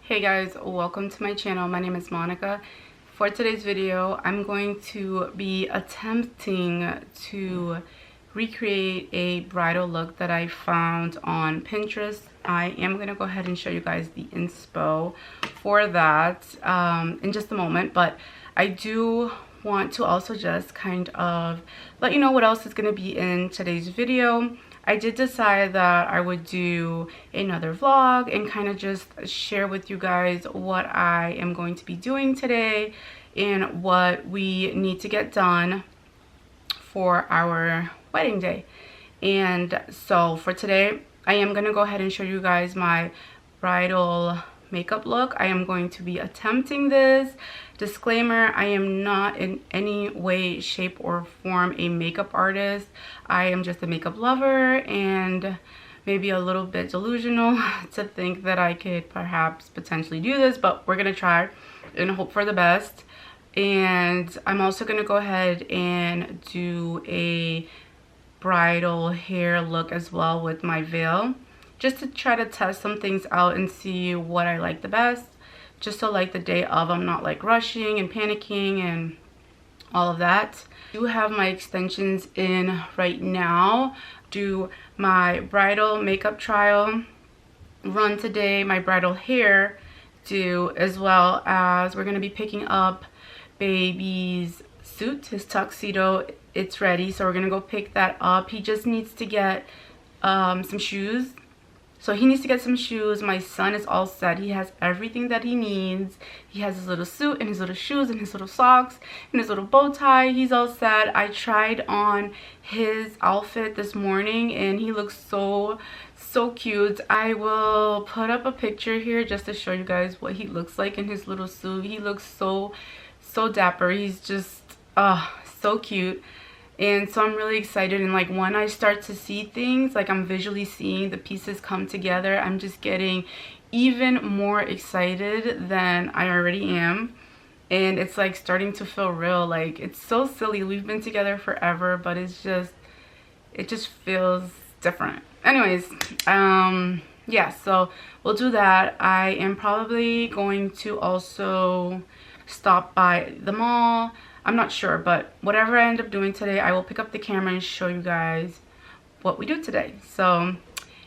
Hey guys, welcome to my channel. My name is Monica. For today's video, I'm going to be attempting to recreate a bridal look that I found on Pinterest. I am going to go ahead and show you guys the inspo for that in just a moment, but I do want to also just kind of let you know what else is going to be in today's video. I did decide that I would do another vlog and kind of just share with you guys what I am going to be doing today and what we need to get done for our wedding day. And so for today, I am going to go ahead and show you guys my bridal makeup look. I am going to be attempting this. Disclaimer, I am not in any way, shape, or form a makeup artist. I am just a makeup lover and maybe a little bit delusional to think that I could perhaps potentially do this, but we're gonna try and hope for the best. And I'm also gonna go ahead and do a bridal hair look as well with my veil, just to try to test some things out and see what I like the best, just so like the day of I'm not like rushing and panicking and all of that. I do have my extensions in right now. Do my bridal makeup trial run today, my bridal hair do, as well as we're going to be picking up baby's suit, his tuxedo. It's ready, so we're going to go pick that up. He just needs to get some shoes. So he needs to get some shoes. My son is all set. He has everything that he needs. He has his little suit and his little shoes and his little socks and his little bow tie. He's all set. I tried on his outfit this morning and he looks so cute. I will put up a picture here just to show you guys what he looks like in his little suit. He looks so dapper. He's just so cute. And so I'm really excited, and like when I start to see things, like I'm visually seeing the pieces come together, I'm just getting even more excited than I already am. And it's like starting to feel real. Like, it's so silly. We've been together forever, but it just feels different. Anyways, yeah, so we'll do that. I am probably going to also stop by the mall. I'm not sure, but whatever I end up doing today, I will pick up the camera and show you guys what we do today. So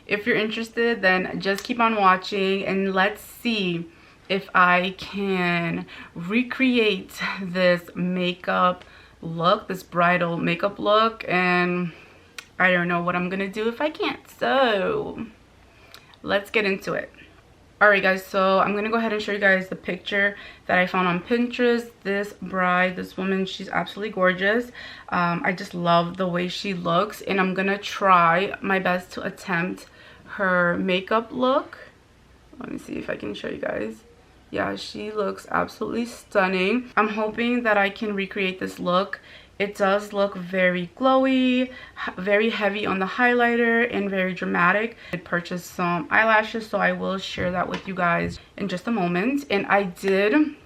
if you're interested, then just keep on watching and let's see if I can recreate this makeup look, this bridal makeup look, and I don't know what I'm gonna do if I can't. So let's get into it. Alright guys, so I'm going to go ahead and show you guys the picture that I found on Pinterest. This bride, this woman, she's absolutely gorgeous. I just love the way she looks, and I'm going to try my best to attempt her makeup look. Let me see if I can show you guys. Yeah, she looks absolutely stunning. I'm hoping that I can recreate this look. It does look very glowy, very heavy on the highlighter, and very dramatic. I did purchase some eyelashes, so I will share that with you guys in just a moment. And I did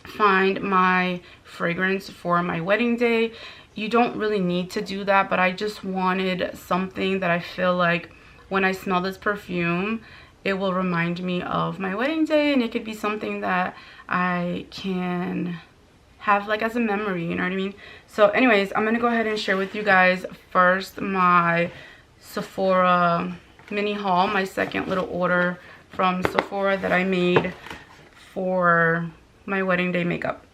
find my fragrance for my wedding day. You don't really need to do that, but I just wanted something that I feel like when I smell this perfume, it will remind me of my wedding day, and it could be something that I can have like as a memory, you know what I mean? So anyways, I'm gonna go ahead and share with you guys first my Sephora mini haul, my second little order from Sephora that I made for my wedding day makeup.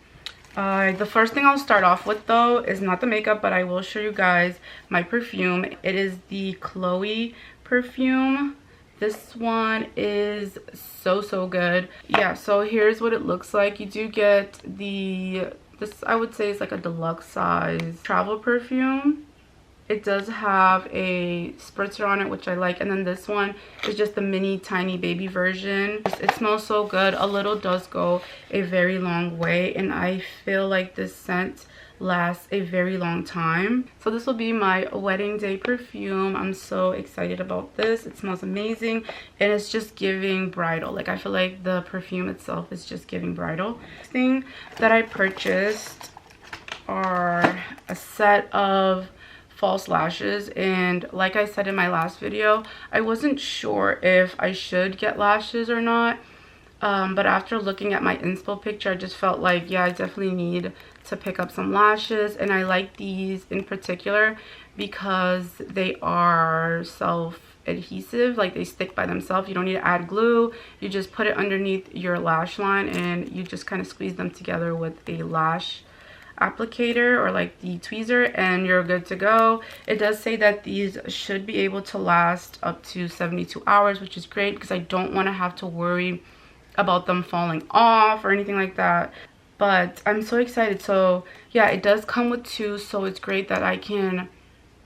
The first thing I'll start off with though is not the makeup, but I will show you guys my perfume. It is the Chloe perfume. This one is so good. Yeah, so here's what it looks like. You do get this I would say is like a deluxe size travel perfume. It does have a spritzer on it, which I like, and then this one is just the mini tiny baby version. It smells so good. A little does go a very long way, and I feel like this scent lasts a very long time. So this will be my wedding day perfume. I'm so excited about this. It smells amazing, and it's just giving bridal. Like, I feel like the perfume itself is just giving bridal. The thing that I purchased are a set of false lashes, and like I said in my last video, I wasn't sure if I should get lashes or not. But after looking at my inspo picture, I just felt like, yeah, I definitely need to pick up some lashes. And I like these in particular because they are self-adhesive, like they stick by themselves. You don't need to add glue. You just put it underneath your lash line and you just kind of squeeze them together with a lash applicator or like the tweezer, and you're good to go. It does say that these should be able to last up to 72 hours, which is great because I don't want to have to worry about them falling off or anything like that. But I'm so excited. So yeah, it does come with two, so it's great that I can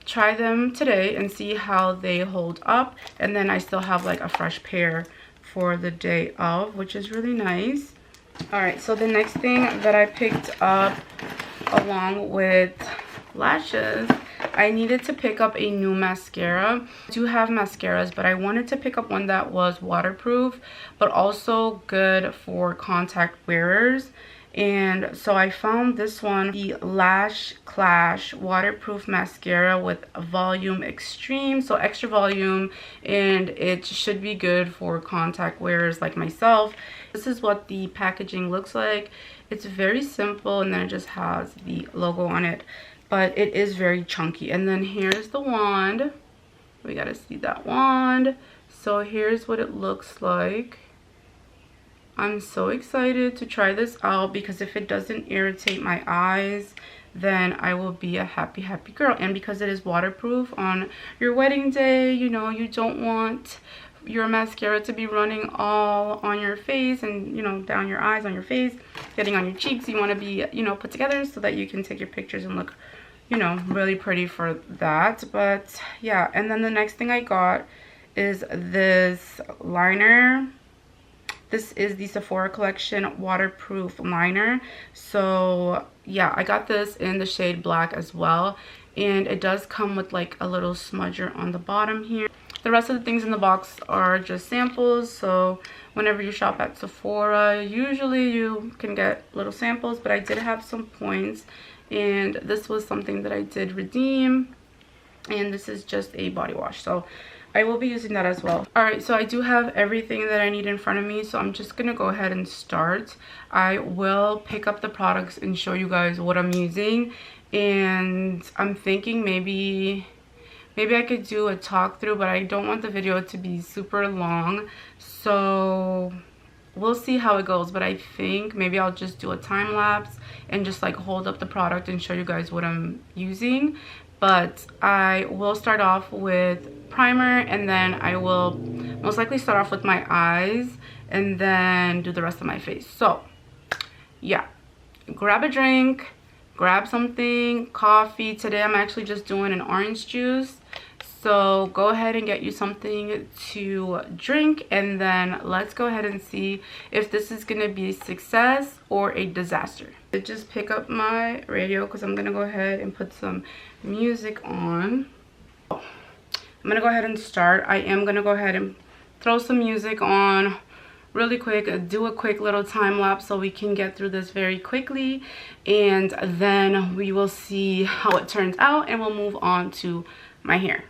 try them today and see how they hold up, and then I still have like a fresh pair for the day of, which is really nice. All right, so the next thing that I picked up along with lashes, I needed to pick up a new mascara. I do have mascaras, but I wanted to pick up one that was waterproof but also good for contact wearers. And so I found this one, the Lash Clash waterproof mascara with volume extreme, so extra volume, and it should be good for contact wearers like myself. This is what the packaging looks like. It's very simple, and then it just has the logo on it, but it is very chunky. And then here's the wand. We gotta see that wand. So here's what it looks like. I'm so excited to try this out because if it doesn't irritate my eyes, then I will be a happy girl. And because it is waterproof, on your wedding day, you know, you don't want your mascara to be running all on your face and, you know, down your eyes, on your face, getting on your cheeks. You want to be, you know, put together so that you can take your pictures and look, you know, really pretty for that. But yeah, and then the next thing I got is this liner. This is the Sephora Collection waterproof liner. So yeah, I got this in the shade black as well, and it does come with like a little smudger on the bottom here. The rest of the things in the box are just samples, so whenever you shop at Sephora, usually you can get little samples, but I did have some points, and this was something that I did redeem, and this is just a body wash, so I will be using that as well. Alright, so I do have everything that I need in front of me, so I'm just gonna go ahead and start. I will pick up the products and show you guys what I'm using, and I'm thinking maybe I could do a talk through, but I don't want the video to be super long, so we'll see how it goes. But I think maybe I'll just do a time lapse and just like hold up the product and show you guys what I'm using. But I will start off with primer, and then I will most likely start off with my eyes and then do the rest of my face. So yeah, grab a drink, grab something, coffee. Today I'm actually just doing an orange juice, so go ahead and get you something to drink, and then let's go ahead and see if this is gonna be a success or a disaster. I just pick up my radio because I'm gonna go ahead and put some music on. I'm gonna go ahead and start. I am gonna go ahead and throw some music on really quick, do a quick little time lapse so we can get through this very quickly, and then we will see how it turns out, and we'll move on to my hair.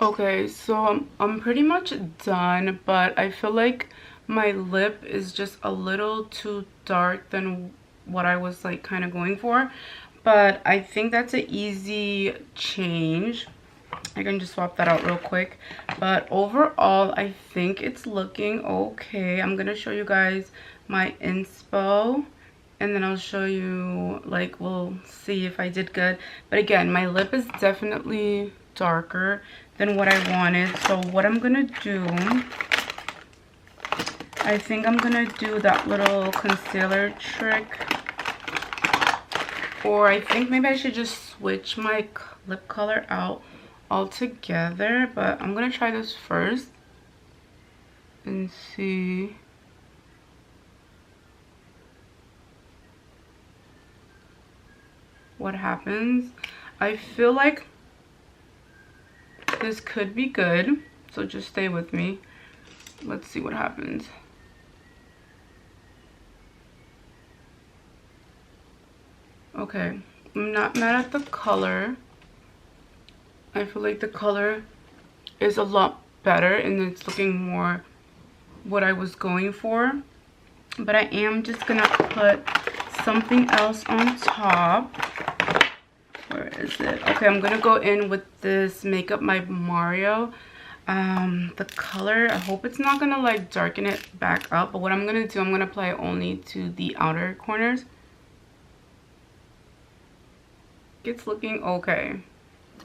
Okay, so I'm pretty much done, but I feel like my lip is just a little too dark than what I was like kind of going for. But I think that's an easy change. I can just swap that out real quick. But overall, I think it's looking okay. I'm gonna show you guys my inspo, and then I'll show you, like, we'll see if I did good. But again, my lip is definitely darker than what I wanted. So what I'm gonna do, I think I'm gonna do that little concealer trick, or I think maybe I should just switch my lip color out altogether. But I'm gonna try this first and see. What happens. I feel like this could be good, so just stay with me. Let's see what happens. Okay, I'm not mad at the color. I feel like the color is a lot better and it's looking more what I was going for. But I am just gonna put something else on top. Where is it? Okay, I'm gonna go in with this Makeup by Mario. The color, I hope it's not gonna like darken it back up, but what I'm gonna do, I'm gonna apply only to the outer corners. It's looking okay.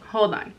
Hold on.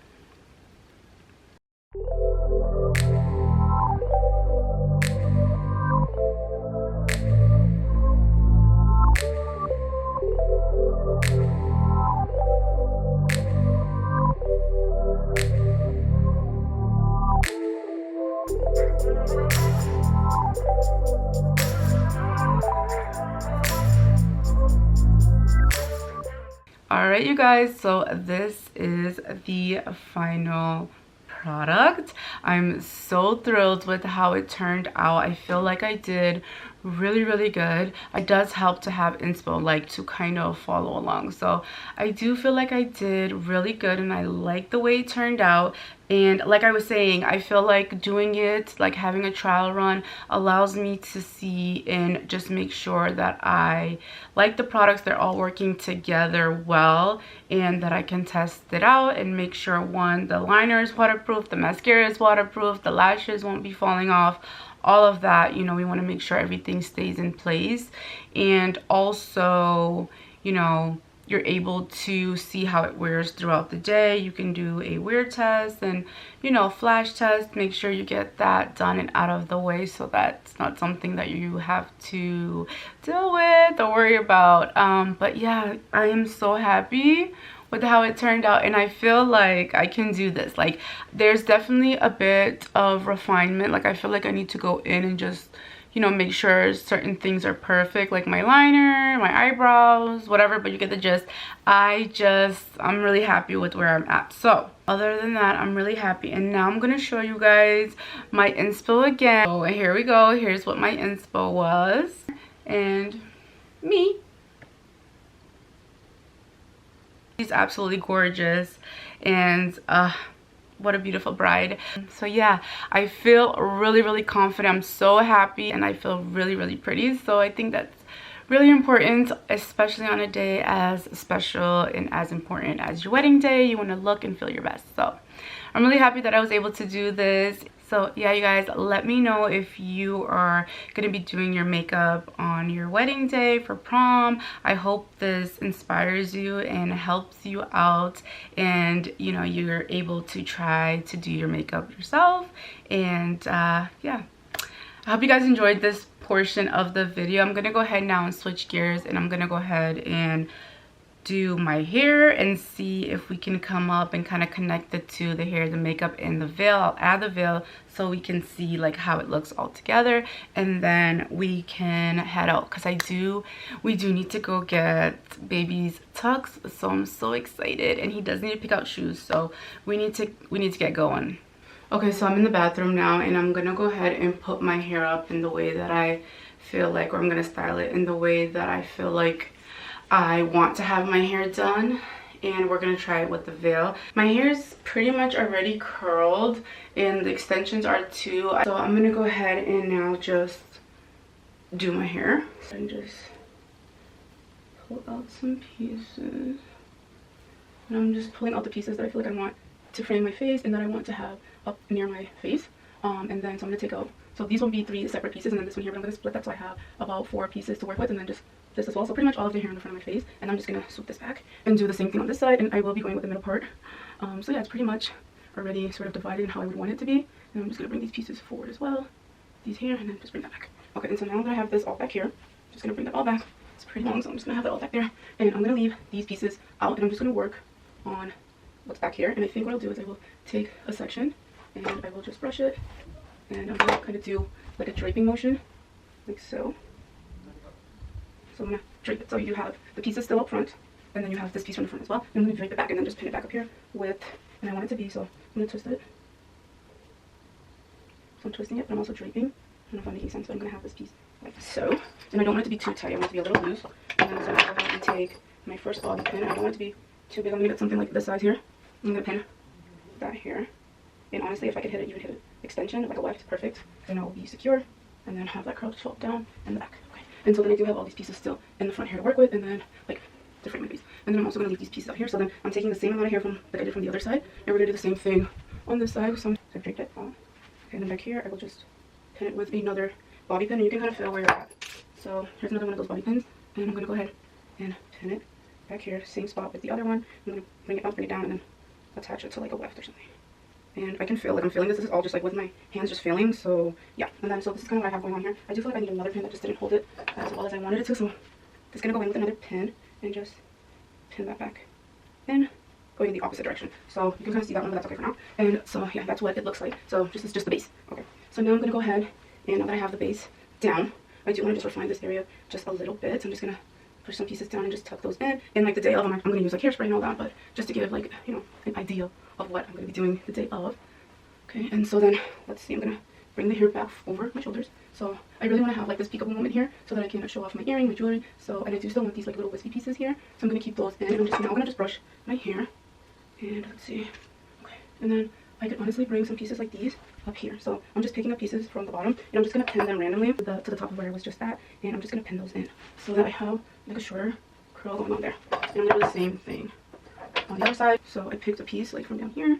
Alright, you guys, so this is the final product. I'm so thrilled with how it turned out. I feel like I did really good. It does help to have inspo, like, to kind of follow along. So I do feel like I did really good and I like the way it turned out. And like I was saying, I feel like doing it, like having a trial run, allows me to see and just make sure that I like the products, they're all working together well, and that I can test it out and make sure, one, the liner is waterproof, the mascara is waterproof, the lashes won't be falling off, all of that. You know, we want to make sure everything stays in place. And also, you know, you're able to see how it wears throughout the day. You can do a wear test and, you know, flash test. Make sure you get that done and out of the way, so that's not something that you have to deal with or worry about. But yeah, I am so happy with how it turned out, and I feel like I can do this. Like, there's definitely a bit of refinement. Like, I feel like I need to go in and just, you know, make sure certain things are perfect, like my liner, my eyebrows, whatever, but you get the gist. I'm really happy with where I'm at. So other than that, I'm really happy. And now I'm gonna show you guys my inspo again. So here we go. Here's what my inspo was, and me. She's absolutely gorgeous, and what a beautiful bride. So yeah, I feel really confident. I'm so happy, and I feel really pretty. So I think that's really important, especially on a day as special and as important as your wedding day. You want to look and feel your best. So I'm really happy that I was able to do this. So yeah, you guys, let me know if you are going to be doing your makeup on your wedding day for prom. I hope this inspires you and helps you out, and you know, you're able to try to do your makeup yourself. And yeah, I hope you guys enjoyed this portion of the video. I'm going to go ahead now and switch gears, and I'm going to go ahead and do my hair and see if we can come up and kind of connect the two, the hair, the makeup, and the veil. I'll add the veil so we can see like how it looks all together, and then we can head out, because we do need to go get baby's tux. So I'm so excited, and he does need to pick out shoes, so we need to get going. Okay, so I'm in the bathroom now, and I'm gonna go ahead and put my hair up in the way that I feel like, or I'm gonna style it in the way that I feel like I want to have my hair done. and we're gonna try it with the veil. My hair is pretty much already curled and the extensions are too, so I'm gonna go ahead and now just do my hair and just pull out some pieces. And I'm just pulling out the pieces that I feel like I want to frame my face and that I want to have up near my face. And then so I'm gonna take out, so these will be 3 separate pieces, and then this one here, but I'm gonna split that so I have about 4 pieces to work with, and then just this as well. So pretty much all of the hair in the front of my face, and I'm just gonna swoop this back and do the same thing on this side, and I will be going with the middle part. So yeah, it's pretty much already sort of divided in how I would want it to be, and I'm just gonna bring these pieces forward as well, these here, and then just bring that back. Okay, and so now that I have this all back here, I'm just gonna bring that all back. It's pretty long, so I'm just gonna have that all back there, and I'm gonna leave these pieces out, and I'm just gonna work on what's back here. And I think what I'll do is I will take a section and I will just brush it, and I'm gonna kind of do like a draping motion, like so. So I'm gonna drape it so you have the pieces still up front, and then you have this piece from the front as well. And I'm gonna drape it back and then just pin it back up here with, and I want it to be, so I'm gonna twist it. So I'm twisting it, but I'm also draping. I don't know if I'm making sense, but I'm gonna have this piece like so. And I don't want it to be too tight, I want it to be a little loose. And then so I'm gonna go ahead and take my first bobby pin. I don't want it to be too big. I'm gonna get something like this size here. I'm gonna pin that here. And honestly, if I could hit it, even hit an extension, like a weft, perfect. Then I'll be secure. And then have that curl just fall down in the back. Okay. And so then I do have all these pieces still in the front here to work with, and then like to frame my piece. And then I'm also gonna leave these pieces out here. So then I'm taking the same amount of hair from like I did from the other side, and we're gonna do the same thing on this side. So I draped it on. And then back here, I will just pin it with another bobby pin, and you can kind of feel where you're at. So here's another one of those bobby pins, and I'm gonna go ahead and pin it back here, same spot with the other one. I'm gonna bring it up, bring it down, and then attach it to like a weft or something. And I can feel like I'm feeling this. This is all just like with my hands just feeling. So yeah, and then so this is kind of what I have going on here. I do feel like I need another pin that just didn't hold it as well as I wanted it to. So just gonna go in with another pin and just pin that back in, going in the opposite direction. So you can kind of see that one, but that's okay for now. And so yeah, that's what it looks like. So this is just the base. Okay. So now I'm gonna go ahead, and now that I have the base down, I do want to just refine this area just a little bit. So I'm just gonna push some pieces down and just tuck those in. And like the day of, I'm gonna use like hairspray and all that, but just to give like, you know, an idea of what I'm gonna be doing the day of. Okay, and so then let's see, I'm gonna bring the hair back over my shoulders. So I really want to have like this peekaboo moment here so that I can show off my earring, my jewelry. So and I do still want these like little wispy pieces here. So I'm gonna keep those in. And I'm gonna just brush my hair. And let's see. Okay, and then I could honestly bring some pieces like these up here. So I'm just picking up pieces from the bottom, and I'm just gonna pin them randomly to the top of where I was just at, and I'm just gonna pin those in so that I have like a shorter curl going on there. And I'm gonna do the same thing on the other side. So I picked a piece like from down here.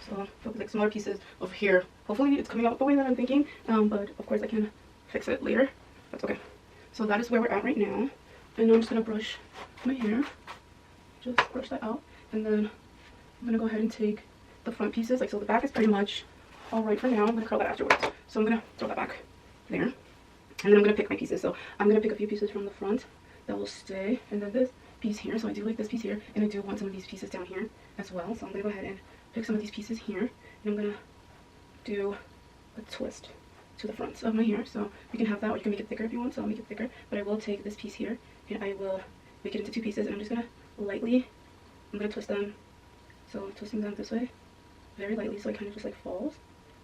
So like smaller pieces over here. Hopefully it's coming out the way that I'm thinking, but of course I can fix it later. That's okay. So that is where we're at right now, and I'm just gonna brush my hair, just brush that out, and then I'm gonna go ahead and take the front pieces. Like so, the back is pretty much all right for now. I'm gonna curl that afterwards. So I'm gonna throw that back there, and then I'm gonna pick my pieces. So I'm gonna pick a few pieces from the front that will stay, and then this piece here. So I do like this piece here, and I do want some of these pieces down here as well. So I'm gonna go ahead and pick some of these pieces here, and I'm gonna do a twist to the front of my hair. So you can have that, or you can make it thicker if you want. So I'll make it thicker, but I will take this piece here and I will make it into 2 pieces, and I'm just gonna lightly, I'm gonna twist them. So I'm twisting them this way, very lightly, so it kind of just like falls,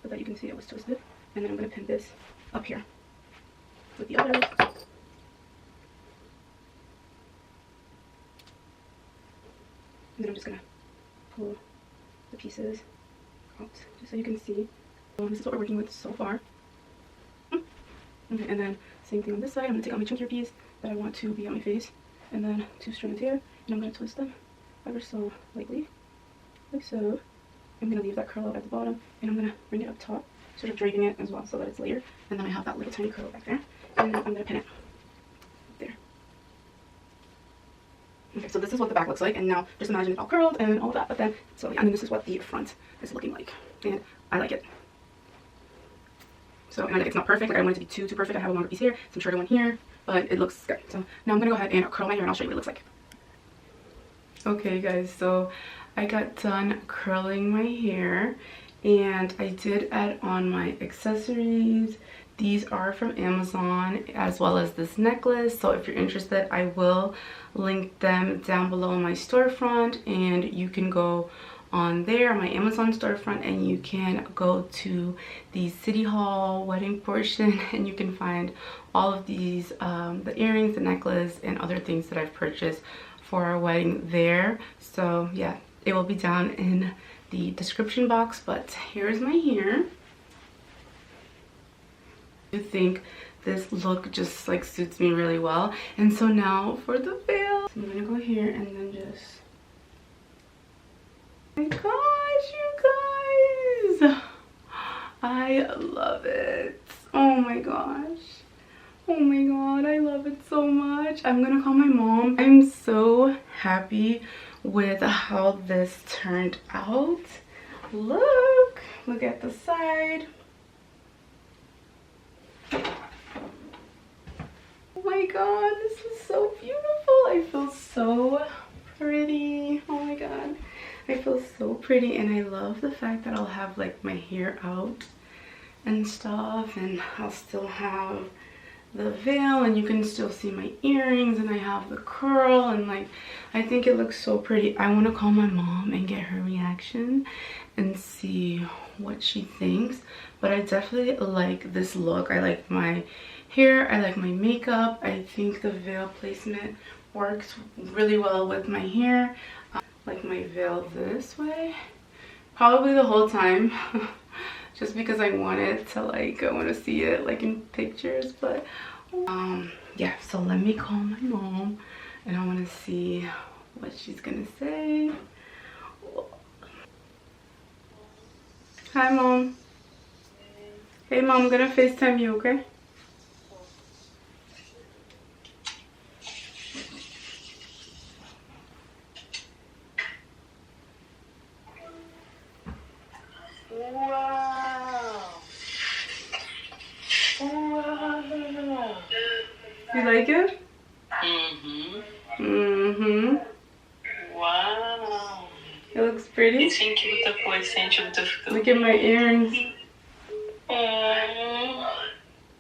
but that you can see it was twisted. And then I'm gonna pin this up here with the others. And then I'm just gonna pull the pieces out just so you can see. This is what we're working with so far. Okay, and then same thing on this side. I'm gonna take out my chunkier piece that I want to be on my face, and then 2 strands here, and I'm gonna twist them ever so lightly, like so. I'm gonna leave that curl out at the bottom, and I'm gonna bring it up top, sort of draping it as well so that it's layered, and then I have that little tiny curl back there, and I'm gonna pin it there. Okay, so this is what the back looks like, and now just imagine it all curled and all of that. But then, so yeah, and then this is what the front is looking like, and I like it. So, and like, it's not perfect, like I don't want it to be too perfect. I have a longer piece here, some shorter one here, but it looks good. So now I'm gonna go ahead and curl my hair, and I'll show you what it looks like. Okay guys, so I got done curling my hair, and I did add on my accessories. These are from Amazon, as well as this necklace. So if you're interested, I will link them down below in my storefront, and you can go on there, on my Amazon storefront, and you can go to the City Hall wedding portion and you can find all of these, the earrings, the necklace, and other things that I've purchased for our wedding there. So yeah, it will be down in the description box, but here's my hair. I think this look just like suits me really well. And so now for the veil. So I'm gonna go here and then just, oh my gosh, you guys, I love it. Oh my gosh. Oh my god, I love it so much. I'm gonna call my mom. I'm so happy with how this turned out. Look at the side. Oh my god, this is so beautiful. I feel so pretty. Oh my god, I feel so pretty, and I love the fact that I'll have like my hair out and stuff, and I'll still have the veil, and you can still see my earrings, and I have the curl, and like I think it looks so pretty. I want to call my mom and get her reaction and see what she thinks, but I definitely like this look. I like my hair, I like my makeup. I think the veil placement works really well with my hair. Like my veil this way probably the whole time just because I want it to like, I want to see it like in pictures. But yeah, so let me call my mom and I want to see what she's gonna say. Hi mom. Hey mom, I'm gonna FaceTime you, okay? Wow. Wow. You like it? Mm-hmm. Mm-hmm. Wow. It looks pretty. Look at my earrings.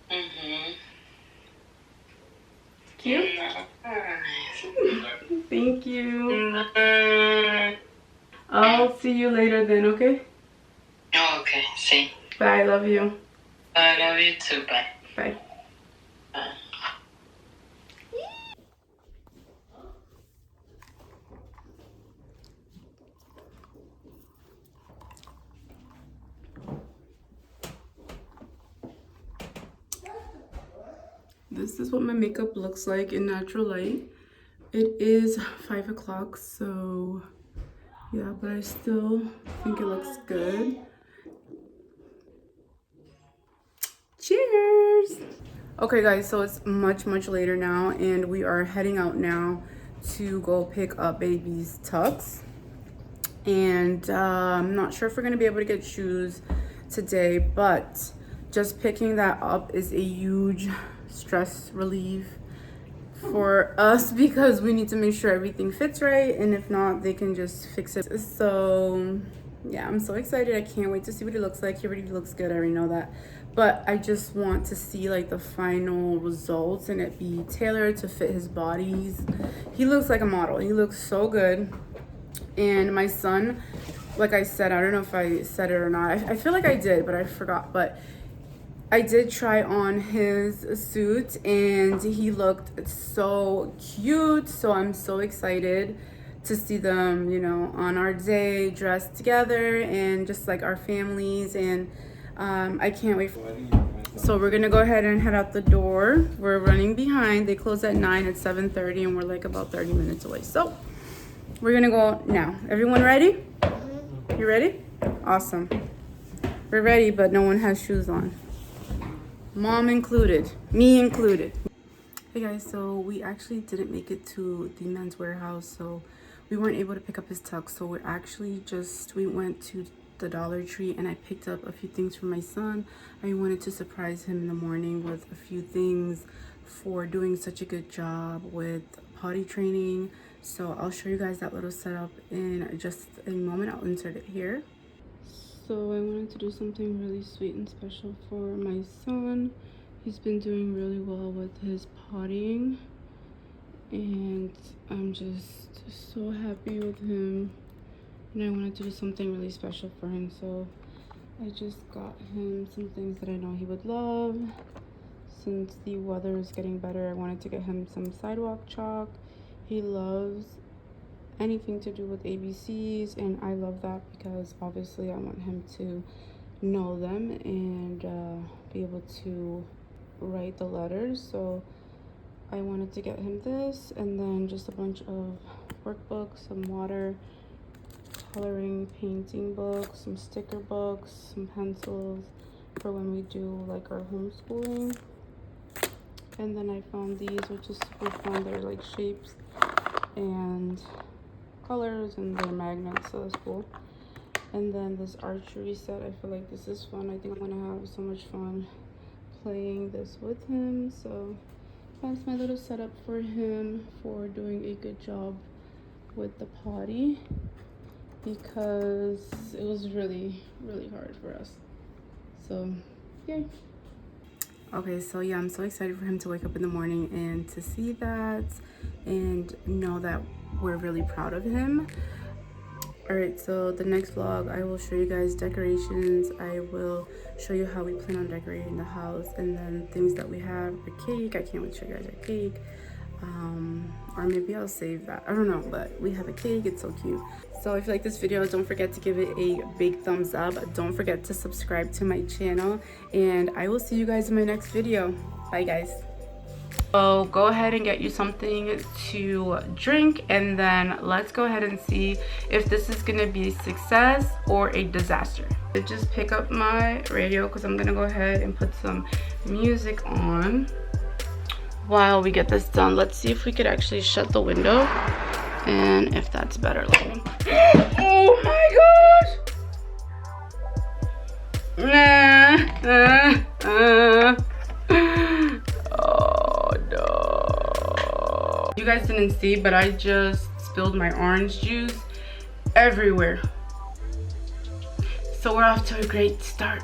Mm-hmm. Cute? Thank you. I'll see you later then, okay? Okay, see. Bye, I love you. I love you too. Bye. Bye. Bye. This is what my makeup looks like in natural light. It is 5 o'clock, so yeah, but I still think it looks good. Cheers! Okay guys, so it's much later now and we are heading out now to go pick up baby's tux. And I'm not sure if we're gonna be able to get shoes today, but just picking that up is a huge stress relief for us because we need to make sure everything fits right, and if not, they can just fix it. So yeah, I'm so excited. I can't wait to see what it looks like. He already looks good, I already know that, but I just want to see like the final results and it be tailored to fit his body. He looks like a model. He looks so good. And my son, like I said, I don't know if I said it or not, I feel like I did, but I forgot, but I did try on his suit and he looked so cute. So I'm so excited to see them, you know, on our day dressed together and just like our families. And I can't wait. So we're gonna go ahead and head out the door. We're running behind. They close at 9, at 7:30, and we're like about 30 minutes away. So we're gonna go now. Everyone ready? You ready? Awesome. We're ready, but no one has shoes on. Mom included, me included. Hey guys, so we actually didn't make it to the men's warehouse, so we weren't able to pick up his tux. So we're actually we went to the Dollar Tree and I picked up a few things for my son. I wanted to surprise him in the morning with a few things for doing such a good job with potty training. So I'll show you guys that little setup in just a moment. I'll insert it here. So I wanted to do something really sweet and special for my son. He's been doing really well with his pottying and I'm just so happy with him. and I wanted to do something really special for him, so I just got him some things that I know he would love. Since the weather is getting better, I wanted to get him some sidewalk chalk. He loves anything to do with ABCs, and I love that because obviously I want him to know them and be able to write the letters. So I wanted to get him this, and then just a bunch of workbooks, some water coloring painting books, some sticker books, some pencils for when we do like our homeschooling. And then I found these, which is super fun. They're like shapes and colors, and they're magnets, so that's cool. And then this archery set, I feel like this is fun. I think I'm gonna have so much fun playing this with him. So that's my little setup for him for doing a good job with the potty, because it was really hard for us. So yay. Okay, so yeah, I'm so excited for him to wake up in the morning and to see that and know that we're really proud of him. All right, so the next vlog, I will show you guys decorations. I will show you how we plan on decorating the house, and then things that we have, our cake. I can't wait to show you guys our cake. Or maybe I'll save that. I don't know, but we have a cake. It's so cute. So if you like this video, don't forget to give it a big thumbs up. Don't forget to subscribe to my channel, and I will see you guys in my next video. Bye, guys. So go ahead and get you something to drink, and then let's go ahead and see if this is gonna be a success or a disaster. I just pick up my radio because I'm gonna go ahead and put some music on while we get this done. Let's see if we could actually shut the window and if that's better lighting. Oh my gosh! Oh no. You guys didn't see, but I just spilled my orange juice everywhere. So we're off to a great start.